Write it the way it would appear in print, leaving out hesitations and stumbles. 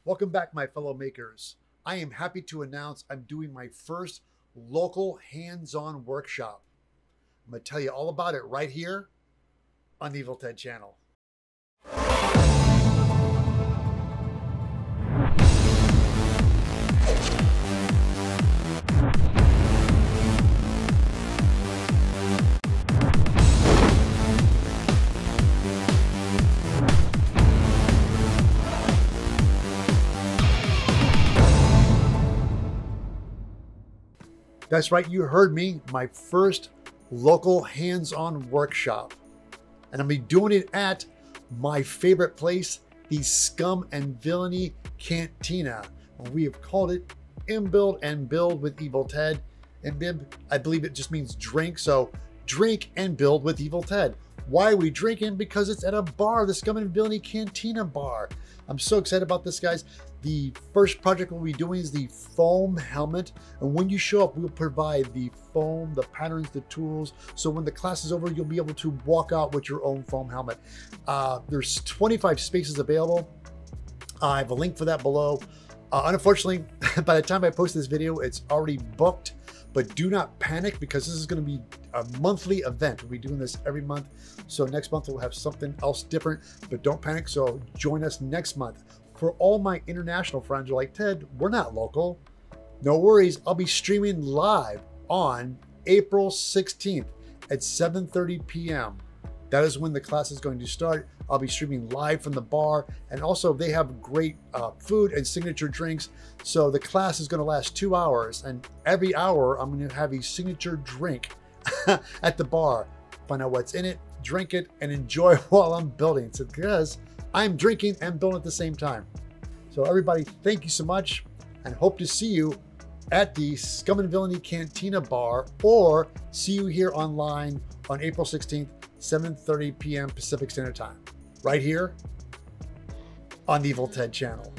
Welcome back, my fellow makers. I am happy to announce I'm doing my first local hands-on workshop. I'm going to tell you all about it right here on the Evil Ted channel. That's right, you heard me, my first local hands-on workshop. And I'll be doing it at my favorite place, the Scum and Villainy Cantina. We have called it Imbibe and Build with Evil Ted. Imbibe, I believe it just means drink, so drink and build with Evil Ted. Why are we drinking? Because it's at a bar, the Scum and Villainy Cantina bar. I'm so excited about this, guys. The first project we'll be doing is the foam helmet. And when you show up, we'll provide the foam, the patterns, the tools. So when the class is over, you'll be able to walk out with your own foam helmet. There's 25 spaces available. I have a link for that below. Unfortunately, by the time I post this video, it's already booked. But do not panic, because this is going to be a monthly event. We'll be doing this every month. So next month we'll have something else different, but don't panic. So join us next month. For all my international friends who are like, Ted, we're not local. No worries. I'll be streaming live on April 16th at 7:30 p.m. That is when the class is going to start. I'll be streaming live from the bar. And also they have great food and signature drinks. So the class is going to last 2 hours. And every hour I'm going to have a signature drink at the bar. Find out what's in it, drink it, and enjoy while I'm building. So because I'm drinking and building at the same time. So everybody, thank you so much, and hope to see you at the Scum and Villainy Cantina bar, or see you here online on April 16th, 7:30 p.m. Pacific Standard Time, right here on the Evil Ted channel.